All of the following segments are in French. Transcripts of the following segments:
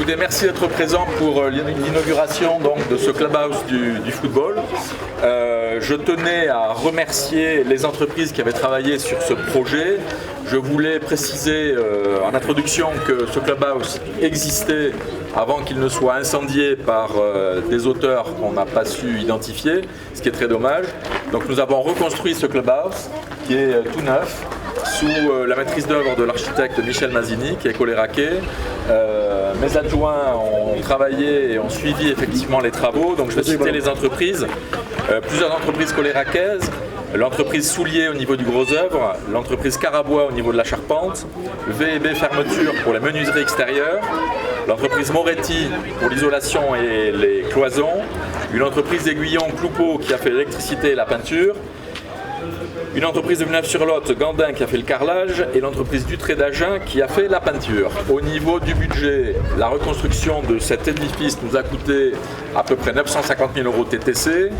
Écoutez, merci d'être présent pour l'inauguration de ce clubhouse du football. Je tenais à remercier les entreprises qui avaient travaillé sur ce projet. Je voulais préciser en introduction que ce clubhouse existait avant qu'il ne soit incendié par des auteurs qu'on n'a pas su identifier, ce qui est très dommage. Donc nous avons reconstruit ce clubhouse qui est tout neuf, sous la maîtrise d'œuvre de l'architecte Michel Mazzini, qui est coléraquais. Mes adjoints ont travaillé et ont suivi effectivement les travaux. Donc je vais citer les entreprises. Plusieurs entreprises coléraquaises, l'entreprise Soulier au niveau du gros œuvre, l'entreprise Carabois au niveau de la charpente, V&B Fermeture pour les menuiseries extérieures, l'entreprise Moretti pour l'isolation et les cloisons, une entreprise d'Aiguillon Cloupeau qui a fait l'électricité et la peinture, une entreprise de Villeneuve-sur-Lot, Gandin, qui a fait le carrelage, et l'entreprise Dutré d'Agen qui a fait la peinture. Au niveau du budget, la reconstruction de cet édifice nous a coûté à peu près 950 000 € TTC.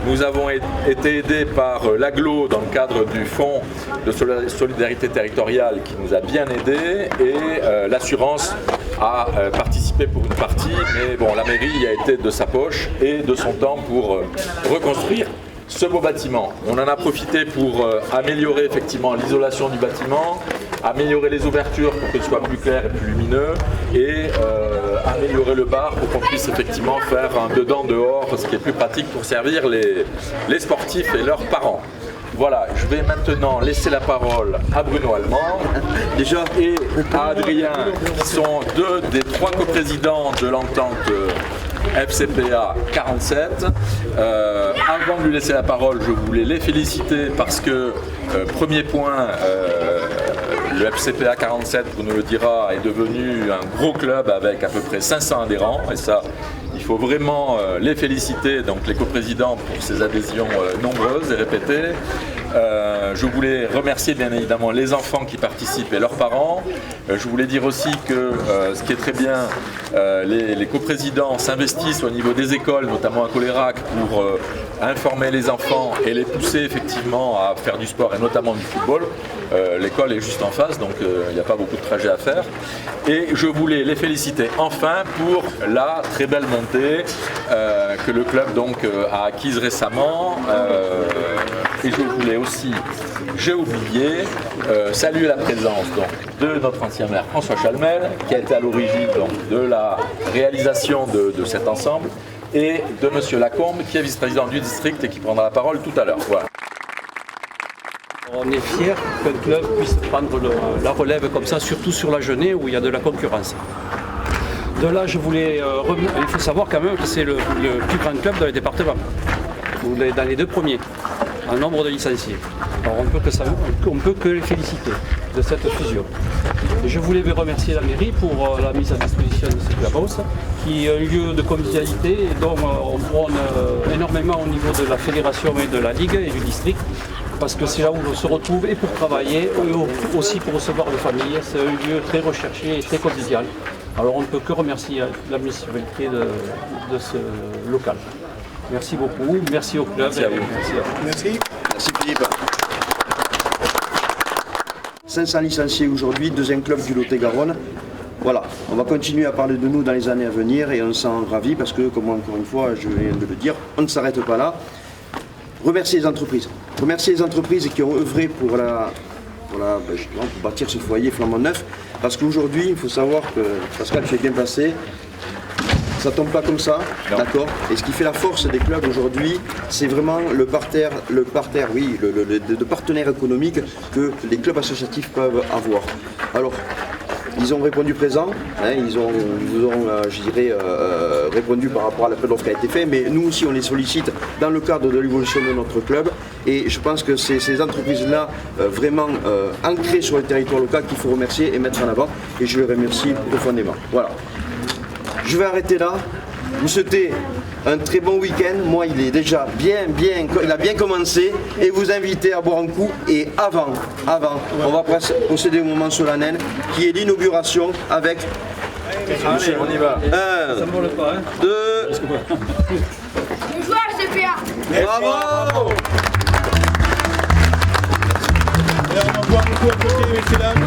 Nous avons été aidés par l'AGLO dans le cadre du Fonds de solidarité territoriale qui nous a bien aidés, et l'assurance a participé pour une partie, mais bon, la mairie a été de sa poche et de son temps pour reconstruire ce beau bâtiment. On en a profité pour améliorer effectivement l'isolation du bâtiment, améliorer les ouvertures pour que ce soit plus clair et plus lumineux, et améliorer le bar pour qu'on puisse effectivement faire un dedans-dehors, ce qui est plus pratique pour servir les sportifs et leurs parents. Voilà, je vais maintenant laisser la parole à Bruno Allemand déjà et à Adrien, qui sont deux des trois coprésidents de l'entente FCPA 47. Avant de lui laisser la parole, je voulais les féliciter parce que, premier point, le FCPA 47, Bruno le dira, est devenu un gros club avec à peu près 500 adhérents, et ça, il faut vraiment les féliciter, donc les coprésidents, pour ces adhésions nombreuses et répétées. Je voulais remercier bien évidemment les enfants qui participent et leurs parents. Je voulais dire aussi que ce qui est très bien, les coprésidents s'investissent au niveau des écoles, notamment à Colérac, pour informer les enfants et les pousser effectivement à faire du sport et notamment du football. L'école est juste en face, donc il n'y a pas beaucoup de trajets à faire. Et je voulais les féliciter enfin pour la très belle montée que le club donc, a acquise récemment. Et je voulais aussi, j'ai oublié, saluer la présence donc, de notre ancien maire François Chalmel, qui a été à l'origine de la réalisation de cet ensemble, et de M. Lacombe, qui est vice-président du district et qui prendra la parole tout à l'heure. Voilà. On est fiers qu'un club puisse prendre la relève comme ça, surtout sur la Genée où il y a de la concurrence. De là, je voulais revenir. Il faut savoir quand même que c'est le plus grand club dans le département, dans les deux premiers, en nombre de licenciés. Alors on peut que les féliciter de cette fusion. Et je voulais remercier la mairie pour la mise à disposition de ce clubhouse, qui est un lieu de convivialité dont on prône énormément au niveau de la fédération et de la ligue et du district, parce que c'est là où on se retrouve et pour travailler et aussi pour recevoir des familles. C'est un lieu très recherché et très convivial. Alors on ne peut que remercier la municipalité de ce local. Merci beaucoup, merci au club. Merci à vous. Merci. Merci Philippe. 500 licenciés aujourd'hui, deuxième club du Lot-et-Garonne. Voilà, on va continuer à parler de nous dans les années à venir et on s'en ravit parce que, comme encore une fois, je viens de le dire, on ne s'arrête pas là. Remercier les entreprises. Remercier les entreprises qui ont œuvré pour bâtir ce foyer flambant neuf. Parce qu'aujourd'hui, il faut savoir que, Pascal, tu es bien passé, ça tombe pas comme ça, d'accord. Et ce qui fait la force des clubs aujourd'hui, c'est vraiment le parterre, oui, de partenaires économiques que les clubs associatifs peuvent avoir. Alors, ils ont répondu présent, hein, ils vous ont, je dirais, répondu par rapport à l'appel d'offres qui a été fait, mais nous aussi on les sollicite dans le cadre de l'évolution de notre club, et je pense que c'est ces entreprises-là vraiment ancrées sur le territoire local qu'il faut remercier et mettre en avant, et je les remercie profondément. Voilà. Je vais arrêter là, vous souhaitez un très bon week-end. Moi, il est déjà il a bien commencé, et vous inviter à boire un coup. Et avant, on va procéder au moment solennel qui est l'inauguration avec. Allez, on y va. 1, 2. Les joueurs CPA. Bravo. Et on envoie un coup à côté, messieurs dames.